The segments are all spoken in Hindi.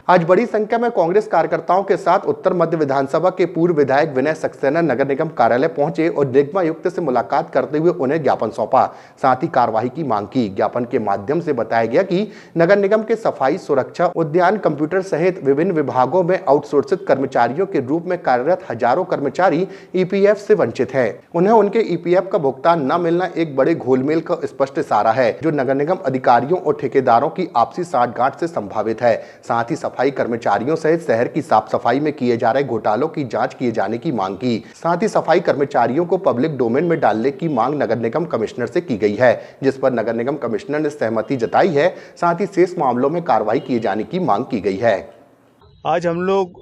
आज बड़ी संख्या में कांग्रेस कार्यकर्ताओं के साथ उत्तर मध्य विधानसभा के पूर्व विधायक विनय सक्सेना नगर निगम कार्यालय पहुंचे और निगमायुक्त से मुलाकात करते हुए उन्हें ज्ञापन सौंपा, साथ ही कार्रवाई की मांग की। ज्ञापन के माध्यम से बताया गया कि नगर निगम के सफाई, सुरक्षा, उद्यान, कंप्यूटर सहित विभिन्न विभागों में आउटसोर्सित कर्मचारियों के रूप में कार्यरत हजारों कर्मचारी ईपीएफ से वंचित हैं। उन्हें उनके ईपीएफ का भुगतान न मिलना एक बड़े घोलमेल का स्पष्ट इशारा है, जो नगर निगम अधिकारियों और ठेकेदारों की आपसी साठगांठ से संभावित है। साथ ही सफाई कर्मचारियों सहित शहर की साफ सफाई में किए जा रहे घोटालों की जांच किए जाने की मांग की। साथ ही सफाई कर्मचारियों को पब्लिक डोमेन में डालने की मांग नगर निगम कमिश्नर से की गई है, जिस पर नगर निगम कमिश्नर ने सहमति जताई है। साथ ही शेष मामलों में कार्रवाई किए जाने की मांग की गई है। आज हम लोग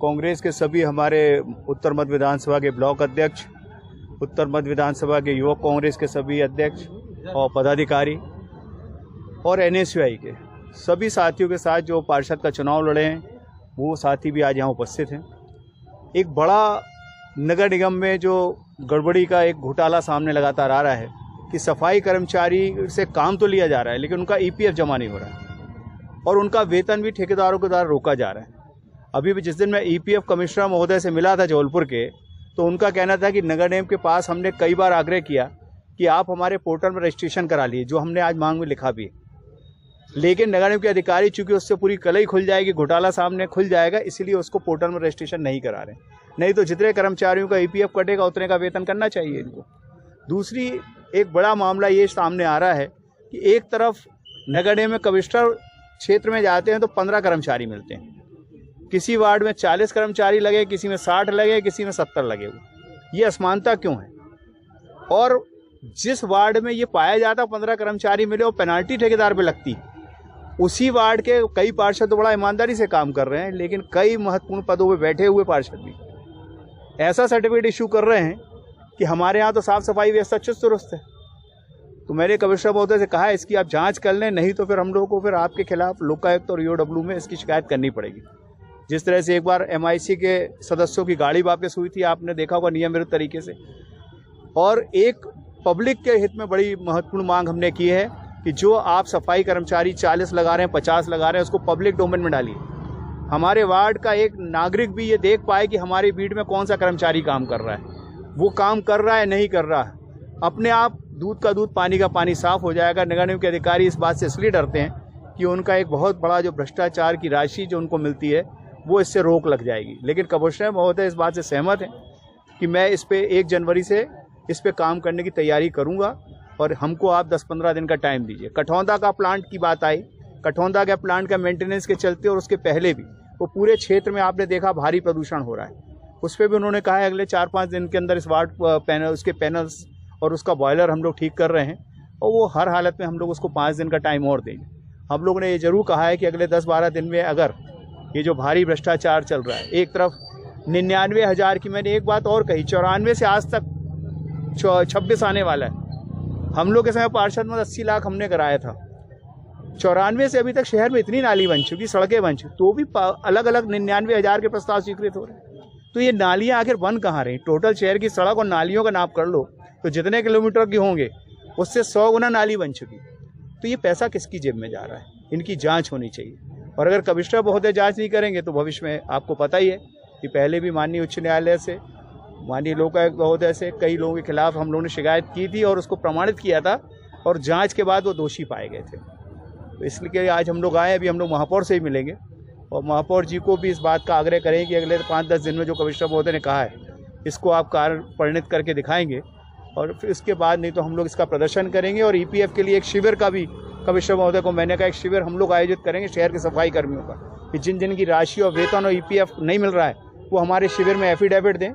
कांग्रेस के सभी हमारे उत्तर मध्य विधानसभा के ब्लॉक अध्यक्ष, उत्तर मध्य विधानसभा के युवक कांग्रेस के सभी अध्यक्ष और पदाधिकारी और एनएसयूआई के सभी साथियों के साथ जो पार्षद का चुनाव लड़े हैं, वो साथी भी आज यहाँ उपस्थित हैं। एक बड़ा नगर निगम में जो गड़बड़ी का एक घोटाला सामने लगातार आ रहा है कि सफाई कर्मचारी से काम तो लिया जा रहा है, लेकिन उनका ईपीएफ जमा नहीं हो रहा है और उनका वेतन भी ठेकेदारों के द्वारा रोका जा रहा है। अभी भी जिस दिन मैं ईपीएफ कमिश्नर महोदय से मिला था जबलपुर के, तो उनका कहना था कि नगर निगम के पास हमने कई बार आग्रह किया कि आप हमारे पोर्टल में रजिस्ट्रेशन करा लिए, जो हमने आज मांग में लिखा भी, लेकिन नगर निगम के अधिकारी चूंकि उससे पूरी कलई खुल जाएगी, घोटाला सामने खुल जाएगा, इसलिए उसको पोर्टल में रजिस्ट्रेशन नहीं करा रहे। नहीं तो जितने कर्मचारियों का ईपीएफ कटेगा उतने का वेतन करना चाहिए इनको। दूसरी एक बड़ा मामला ये सामने आ रहा है कि एक तरफ नगर निगम में कमिश्नर क्षेत्र में जाते हैं तो 15 कर्मचारी मिलते हैं, किसी वार्ड में 40 कर्मचारी लगे, किसी में 60 लगे, किसी में 70 लगे। ये असमानता क्यों है? और जिस वार्ड में ये पाया जाता 15 कर्मचारी मिले और पेनाल्टी ठेकेदार पे लगती, उसी वार्ड के कई पार्षद तो बड़ा ईमानदारी से काम कर रहे हैं, लेकिन कई महत्वपूर्ण पदों पे बैठे हुए पार्षद भी ऐसा सर्टिफिकेट इशू कर रहे हैं कि हमारे यहाँ तो साफ सफाई व्यवस्था चुस्त दुरुस्त है। तो मैंने कमिश्नर महोदय से कहा इसकी आप जांच कर लें, नहीं तो फिर हम लोगों को फिर आपके खिलाफ लोकायुक्त और ईओडब्ल्यू में इसकी शिकायत करनी पड़ेगी। जिस तरह से एक बार एमआईसी के सदस्यों की गाड़ी वापस हुई थी, आपने देखा होगा नियम विरुद्ध तरीके से। और एक पब्लिक के हित में बड़ी महत्वपूर्ण मांग हमने की है कि जो आप सफाई कर्मचारी 40 लगा रहे हैं, 50 लगा रहे हैं, उसको पब्लिक डोमेन में डालिए। हमारे वार्ड का एक नागरिक भी ये देख पाए कि हमारी बीट में कौन सा कर्मचारी काम कर रहा है, वो काम कर रहा है नहीं कर रहा है। अपने आप दूध का दूध, पानी का पानी साफ हो जाएगा। नगर निगम के अधिकारी इस बात से इसलिए डरते हैं कि उनका एक बहुत बड़ा जो भ्रष्टाचार की राशि जो उनको मिलती है, वो इससे रोक लग जाएगी। लेकिन कमिश्नर महोदय इस बात से सहमत हैं कि मैं इस पे 1 जनवरी से इस पे काम करने की तैयारी करूंगा और हमको आप 10-15 दिन का टाइम दीजिए। कठौंदा का प्लांट की बात आई, कठौंदा का प्लांट का मेंटेनेंस के चलते और उसके पहले भी वो पूरे क्षेत्र में आपने देखा भारी प्रदूषण हो रहा है। उस पर भी उन्होंने कहा है अगले 4-5 दिन के अंदर इस वार्ड पैनल, उसके पैनल्स और उसका बॉयलर हम लोग ठीक कर रहे हैं और वो हर हालत में हम लोग उसको 5 दिन का टाइम और देंगे। हम लोगों ने ये जरूर कहा है कि अगले 10-12 दिन में अगर ये जो भारी भ्रष्टाचार चल रहा है, एक तरफ 99,000 की, मैंने एक बात और कही, 94 से आज तक 26 आने वाला है। हम लोग के समय पार्षद में 80 लाख हमने कराया था। 94 से अभी तक शहर में इतनी नाली बन चुकी, सड़कें बन चुकी, तो भी अलग अलग 99,000 के प्रस्ताव स्वीकृत हो रहे हैं। तो ये नालियाँ आखिर बन कहाँ रही? टोटल शहर की सड़क और नालियों का नाप कर लो तो जितने किलोमीटर की होंगे उससे 100 गुना नाली बन चुकी। तो ये पैसा किसकी जेब में जा रहा है? इनकी जाँच होनी चाहिए। और अगर कमिश्नर महोदय जाँच नहीं करेंगे तो भविष्य में आपको पता ही है कि पहले भी माननीय उच्च न्यायालय से, माननीय लोकायुक्त महोदय से कई लोगों के खिलाफ हम लोगों ने शिकायत की थी और उसको प्रमाणित किया था और जांच के बाद वो दोषी पाए गए थे। तो इसलिए आज हम लोग आए, अभी हम लोग महापौर से ही मिलेंगे और महापौर जी को भी इस बात का आग्रह करेंगे कि अगले 5-10 दिन में जो कमिश्नर महोदय ने कहा है इसको आप कार्य परिणित करके दिखाएंगे और फिर इसके बाद नहीं तो हम लोग इसका प्रदर्शन करेंगे। और ईपीएफ के लिए एक शिविर का भी कमिश्नर महोदय को मैंने कहा, एक शिविर हम लोग आयोजित करेंगे शहर के सफाई कर्मियों का, कि जिन जिन की राशि और वेतन और ईपीएफ नहीं मिल रहा है वो हमारे शिविर में एफिडेविट दें